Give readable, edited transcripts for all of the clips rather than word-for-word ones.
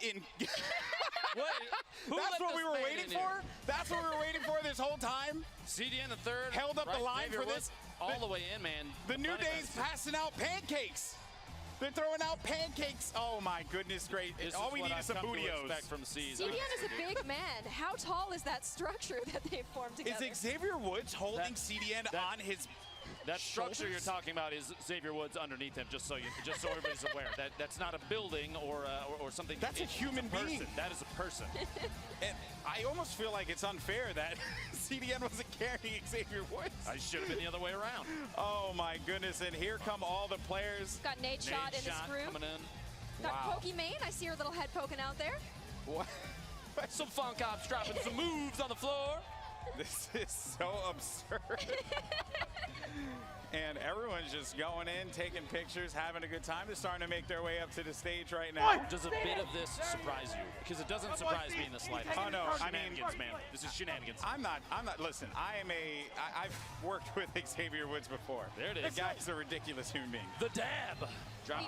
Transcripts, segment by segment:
in? Who That's what we were waiting for? That's what we were waiting for this whole time? CDN the third. Held up the line for this. All the way in, man. The New Day's passing out pancakes. They're throwing out pancakes. Oh my goodness, great. All we need is some bootios. From CDN is a big man. How tall is that structure that they formed together? Is Xavier Woods holding CDN on his That structure shoulders? you're talking about is Xavier Woods underneath him, just so everybody's aware. That's not a building or something. That's a human being. That is a person. And I almost feel like it's unfair that CDN wasn't carrying Xavier Woods. I should have been the other way around. Oh my goodness, and here come all the players. Got Nadeshot in this group. Coming in. Got Pokimane. I see her little head poking out there. What? Some funk ops dropping some moves on the floor. This is so absurd. And everyone's just going in, taking pictures, having a good time. They're starting to make their way up to the stage right now. Does a bit of this surprise you? Because it doesn't surprise me in the slightest. Oh no, I mean, man, this is shenanigans. I'm not, listen, I've worked with Xavier Woods before. There it is. The guy's a ridiculous human being. The dab.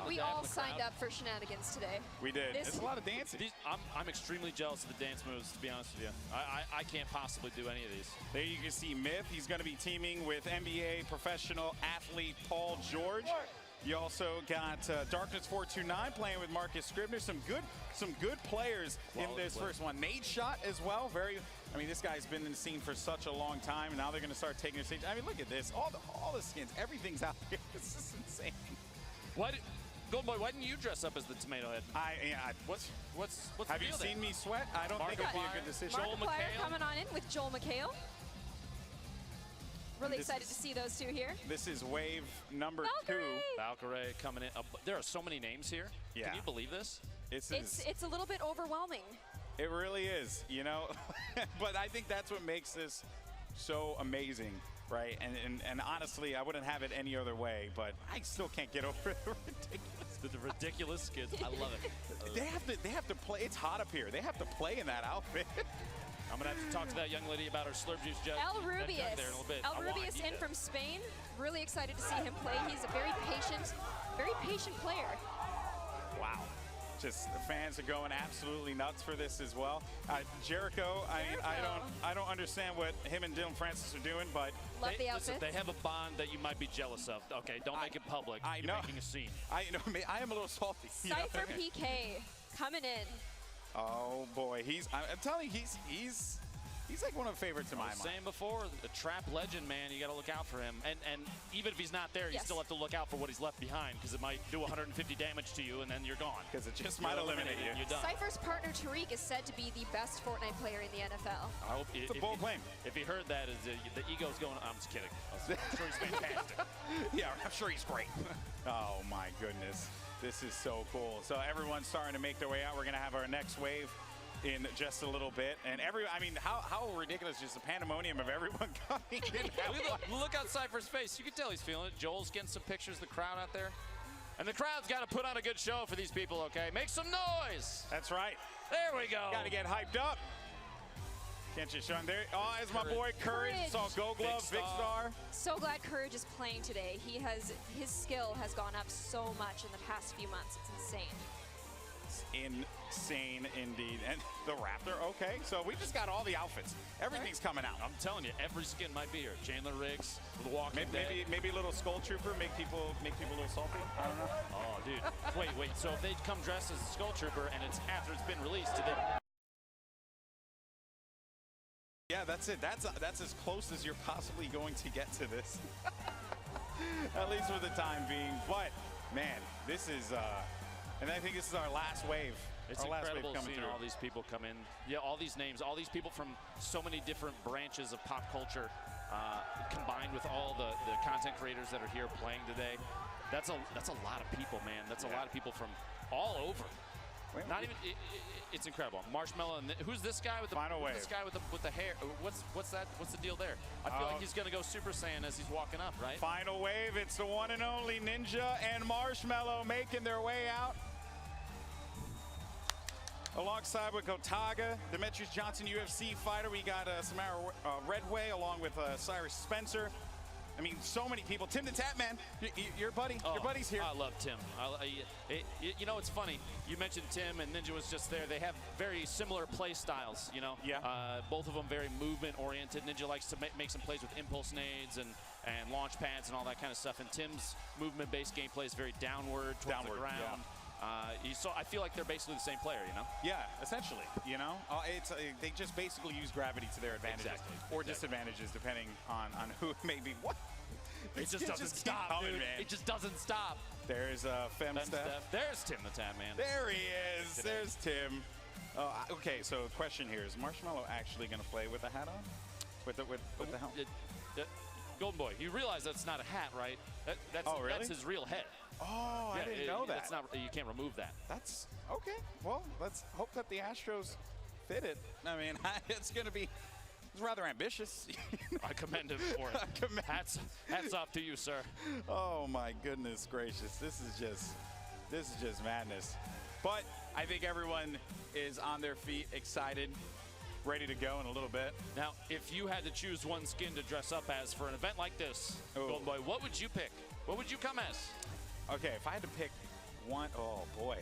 We all signed up for shenanigans today. We did. It's a lot of dancing. I'm extremely jealous of the dance moves, to be honest with you. I can't possibly do any of these. There you can see Myth. He's going to be teaming with NBA professional athlete Paul George. You also got Darkness 429 playing with Marcus Scribner. Some good players in this first one. Nadeshot as well. I mean, this guy's been in the scene for such a long time, and now they're going to start taking the stage. I mean, look at this. All the skins. Everything's out here. This is insane. Golden Boy, why didn't you dress up as the Tomato Head? What's the Have you seen me sweat? I don't think it'd be a good decision. Markiplier coming on in with Joel McHale. Really excited to see those two here. This is wave number Valkyrie. 2. Valkyrie coming in. There are so many names here. Yeah. Can you believe this? It's a little bit overwhelming. It really is, you know. But I think that's what makes this so amazing, right? And honestly, I wouldn't have it any other way, but I still can't get over the ridiculous skits. I love it. They have to play. It's hot up here. They have to play in that outfit. I'm gonna have to talk to that young lady about her slurp juice jug. El Rubius. There in a little bit. El Rubius in from Spain. Really excited to see him play. He's a very patient player. Wow. Just the fans are going absolutely nuts for this as well. Jericho, I don't understand what him and Dylan Francis are doing, but love the outfits. Listen, they have a bond that you might be jealous of. Okay, don't make it public. You're making a scene. I am a little salty. Cypher PK coming in. Oh boy, I'm telling you, he's like one of the favorites in my mind. Saying before, the trap legend, man, you got to look out for him. And even if he's not there, you still have to look out for what he's left behind, because it might do 150 damage to you, and then you're gone. Because it just might eliminate you. You're done. Cypher's partner Tariq is said to be the best Fortnite player in the NFL. I hope it's a bold claim. If he heard that, the ego's going. I'm just kidding. I'm sure he's fantastic. Yeah, I'm sure he's great. Oh my goodness, this is so cool. So everyone's starting to make their way out. We're gonna have our next wave in just a little bit, and I mean, how ridiculous is the pandemonium of everyone coming in? Look at Cypher's face. You can tell he's feeling it. Joel's getting some pictures of the crowd out there. And the crowd's got to put on a good show for these people, okay? Make some noise. That's right. There we go. Got to get hyped up. Can't you show him there? Oh, there's my boy Courage. Saw Gold Glove, Big Star. So glad Courage is playing today. His skill has gone up so much in the past few months. It's insane. Insane indeed. And the Raptor, okay. So we just got all the outfits. Everything's coming out. I'm telling you, every skin might be here. Chandler Riggs, the Walking Dead. Maybe a little Skull Trooper, make people a little salty. I don't know. Oh, dude. Wait. So if they come dressed as a Skull Trooper and it's after it's been released, do they? Yeah, that's it. That's as close as you're possibly going to get to this. At least for the time being. But man, this is and I think this is our last wave. It's incredible seeing all these people come in. Yeah, all these names, all these people from so many different branches of pop culture, combined with all the content creators that are here playing today. That's a lot of people, man. That's a lot of people from all over. Not even. It's incredible. Marshmallow, and who's this guy with the Final wave? This guy with the hair. What's that? What's the deal there? I feel like he's gonna go Super Saiyan as he's walking up, right? Final wave. It's the one and only Ninja and Marshmallow making their way out. Alongside with Gotaga, Demetrius Johnson, UFC fighter. We got Samara Redway along with Cyrus Spencer. I mean, so many people. Tim the Tap Man, your buddy's here. I love Tim. You know, it's funny. You mentioned Tim and Ninja was just there. They have very similar play styles, you know. Yeah. Both of them very movement-oriented. Ninja likes to make some plays with impulse nades and launch pads and all that kind of stuff. And Tim's movement-based gameplay is very downward, towards the ground. Yeah. I feel like they're basically the same player, you know? Yeah, essentially, you know? They just basically use gravity to their advantages or disadvantages, depending on who it may be. What? It just doesn't stop, dude. Man. It just doesn't stop. There's Fem Steph. There's Tim the Tap Man. There he is. There's Tim. Okay, so question here. Is Marshmallow actually going to play with the hat on? With the helmet? Golden Boy, you realize that's not a hat, right? That's his real head. Oh, I didn't know that. That's not, you can't remove that. That's okay. Well, let's hope that the Astros fit it. I mean, it's going to be rather ambitious. I commend him for it. Hats off to you, sir. Oh my goodness gracious! This is just madness. But I think everyone is on their feet, excited, ready to go in a little bit. Now, if you had to choose one skin to dress up as for an event like this, Golden Boy, what would you pick? What would you come as? Okay, if I had to pick one, oh boy,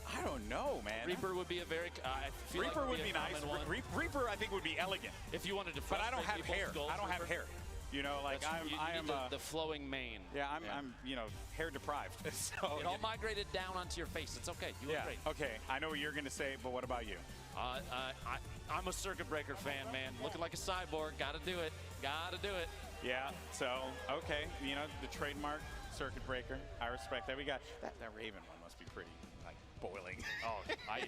I don't know, man. Reaper would be a very. Reaper would be nice. Reaper, I think, would be elegant. If you wanted to, but I don't have hair. I don't have hair. You know, like I am the flowing mane. Yeah, I'm hair deprived. So it all migrated down onto your face. It's okay. You look great. Okay, I know what you're gonna say, but what about you? I'm a circuit breaker fan, man. Looking like a cyborg. Gotta do it. Gotta do it. Yeah. So okay, you know the trademark circuit breaker. I respect that. We got that Raven one must be pretty like boiling. Oh, I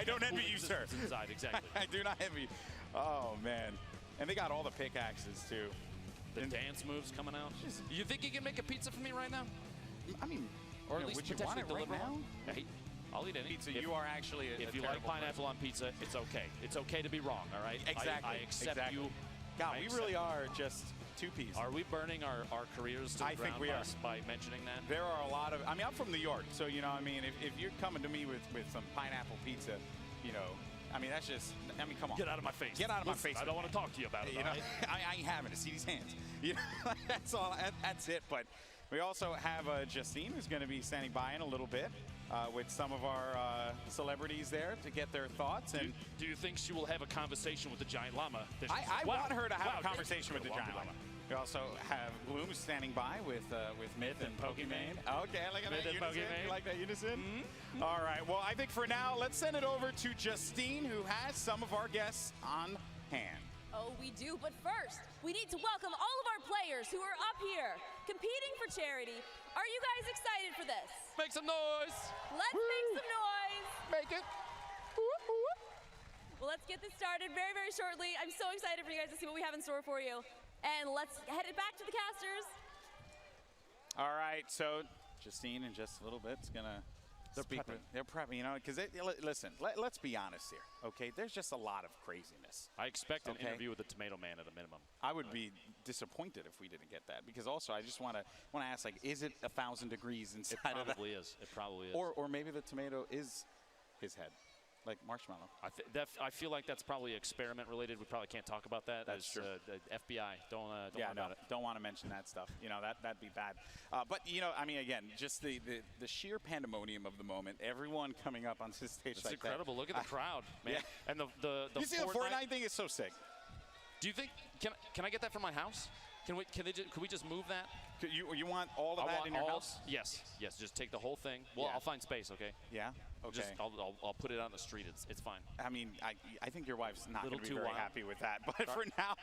don't envy you, sir. Inside, exactly. I do not envy you. Oh man. And they got all the pickaxes too. The dance moves coming out. You think you can make a pizza for me right now? I mean, or at least would you want it right now? Hey, I'll eat any pizza. You are actually if you like pineapple on pizza, it's okay. It's okay to be wrong. All right. Exactly. I accept you. God, we really are just two-piece. Are we burning our careers to the ground think we are. by mentioning that? There are a lot of. I mean, I'm from New York, so you know, I mean, if you're coming to me with some pineapple pizza, you know. I mean, that's just, I mean, come on. Get out of my face. Get out of my face. I don't want to talk to you about it. You know, I ain't having to see these hands. You know, that's all. That's it. But we also have Justine, who's going to be standing by in a little bit with some of our celebrities there to get their thoughts. And do you think she will have a conversation with the giant llama? I want her to have a conversation with the giant llama. We also have Gloom standing by with Myth and Pokimane. Okay, look at that unison. You like that unison? Mm-hmm. All right. Well, I think for now, let's send it over to Justine, who has some of our guests on hand. Oh, we do. But first, we need to welcome all of our players who are up here competing for charity. Are you guys excited for this? Make some noise. Let's make some noise. Make it. Well, let's get this started very, very shortly. I'm so excited for you guys to see what we have in store for you. And let's head it back to the casters. All right, so Justine in just a little bit is gonna speak. They're prepping, you know, because listen. Let's be honest here, okay? There's just a lot of craziness. I expect an interview with the Tomato Man at a minimum. I would be disappointed if we didn't get that, because also I just want to ask, like, is it 1,000 degrees inside? It probably is. It probably is. Or maybe the tomato is his head. Like Marshmallow. I feel like that's probably experiment related. We probably can't talk about that. That's true. The FBI. Don't worry about it. Don't want to mention that stuff. You know, that'd be bad. But, you know, I mean, again, just the sheer pandemonium of the moment. Everyone coming up on this stage it's incredible. Look at the crowd, man. Yeah. And the you see the Fortnite thing is so sick. Do you think, can I get that from my house? Can we just move that? You want all of that in your house? Yes. Just take the whole thing. Well, I'll find space, okay? Yeah. Okay. I'll put it on the street. It's fine. I mean, I think your wife's not going to be very wild. happy with that. But for now,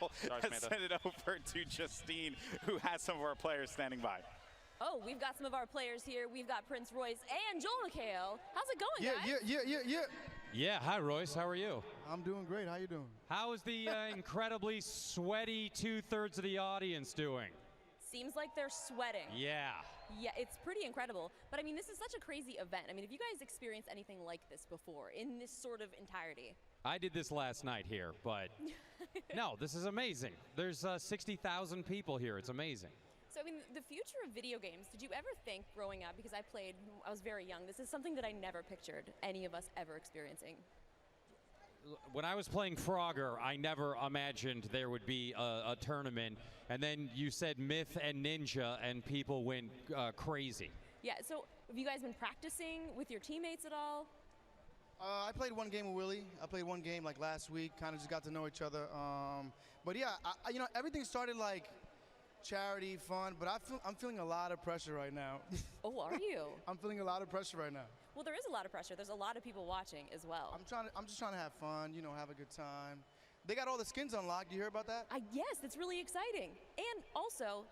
let's send it over to Justine, who has some of our players standing by. Oh, we've got some of our players here. We've got Prince Royce and Joel McHale. How's it going, guys? Yeah, hi, Royce. How are you? I'm doing great. How you doing? How is the incredibly sweaty two-thirds of the audience doing? Seems like they're sweating. Yeah. Yeah, it's pretty incredible. But I mean, this is such a crazy event. I mean, have you guys experienced anything like this before in this sort of entirety? I did this last night here, but no, this is amazing. There's 60,000 people here. It's amazing. So, I mean, the future of video games, did you ever think growing up, because I was very young, this is something that I never pictured any of us ever experiencing. when I was playing Frogger, I never imagined there would be a tournament. And then you said Myth and Ninja, and people went crazy. Yeah, so have you guys been practicing with your teammates at all? I played one game with Willie. I played one game like last week. Kind of just got to know each other. But yeah, you know, everything started like charity, fun. But I'm feeling a lot of pressure right now. Oh, are you? I'm feeling a lot of pressure right now. Well, there is a lot of pressure. There's a lot of people watching as well. I'm just trying to have fun. You know, have a good time. They got all the skins unlocked. You hear about that? Yes, that's really exciting. And also,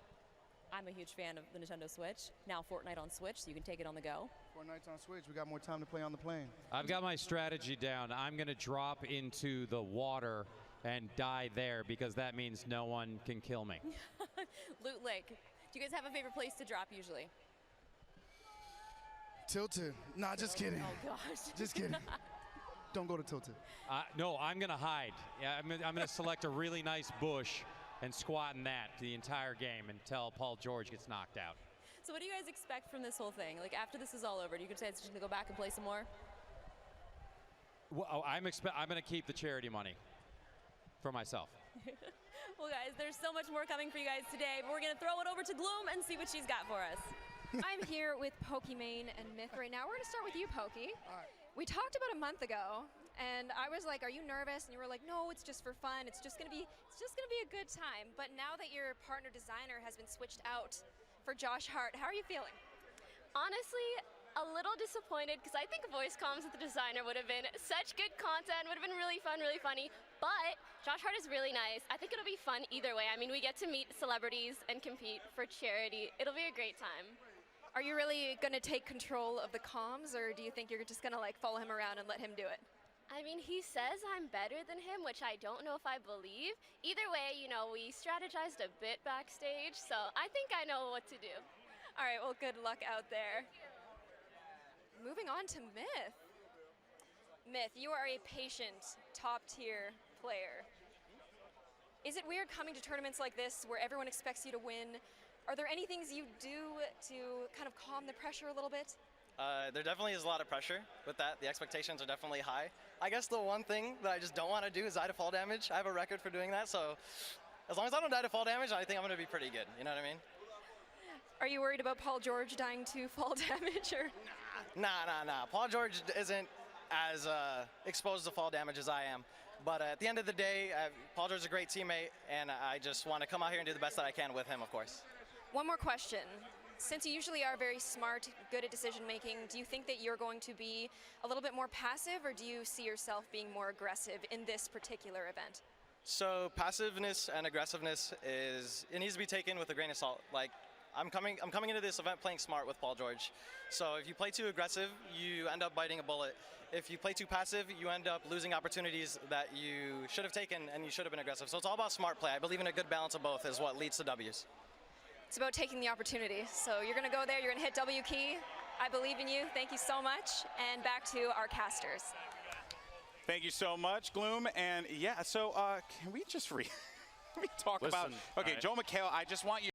I'm a huge fan of the Nintendo Switch. Now Fortnite on Switch, so you can take it on the go. Fortnite's on Switch. We got more time to play on the plane. I've got my strategy down. I'm going to drop into the water and die there because that means no one can kill me. Loot Lake. Do you guys have a favorite place to drop usually? Tilted. Nah, just kidding. Oh, gosh. Just kidding. Don't go to Tilted. No, I'm going to hide. Yeah, I'm going to select a really nice bush and squat in that the entire game until Paul George gets knocked out. So what do you guys expect from this whole thing? Like, after this is all over, do you say it's just going to go back and play some more? Well, I'm going to keep the charity money for myself. Well, guys, there's so much more coming for you guys today, but we're going to throw it over to Gloom and see what she's got for us. I'm here with Pokimane and Myth right now. We're going to start with you, Pokey. All right. We talked about a month ago, and I was like, "Are you nervous?" And you were like, "No, it's just for fun. It's just gonna be a good time." But now that your partner designer has been switched out for Josh Hart, how are you feeling? Honestly, a little disappointed because I think voice comms with the designer would have been such good content, would have been really fun, really funny. But Josh Hart is really nice. I think it'll be fun either way. I mean, we get to meet celebrities and compete for charity. It'll be a great time. Are you really gonna take control of the comms, or do you think you're just gonna like follow him around and let him do it? I mean, he says I'm better than him, which I don't know if I believe. Either way, you know, we strategized a bit backstage, so I think I know what to do. All right, well, good luck out there. Moving on to Myth. Myth, you are a patient, top-tier player. Is it weird coming to tournaments like this where everyone expects you to win? Are there any things you do to kind of calm the pressure a little bit? There definitely is a lot of pressure with that. The expectations are definitely high. I guess the one thing that I just don't want to do is die to fall damage. I have a record for doing that, so as long as I don't die to fall damage, I think I'm going to be pretty good. You know what I mean? Are you worried about Paul George dying to fall damage, or? Nah. Paul George isn't as exposed to fall damage as I am. But at the end of the day, Paul George is a great teammate, and I just want to come out here and do the best that I can with him, of course. One more question. Since you usually are very smart, good at decision making, do you think that you're going to be a little bit more passive, or do you see yourself being more aggressive in this particular event? So passiveness and aggressiveness it needs to be taken with a grain of salt. Like, I'm coming into this event playing smart with Paul George. So if you play too aggressive, you end up biting a bullet. If you play too passive, you end up losing opportunities that you should have taken and you should have been aggressive. So it's all about smart play. I believe in a good balance of both is what leads to W's. It's about taking the opportunity. So you're going to go there, you're going to hit W key. I believe in you. Thank you so much. And back to our casters. Thank you so much, Gloom. And yeah, so can we just talk about, okay, right. Joel McHale, I just want you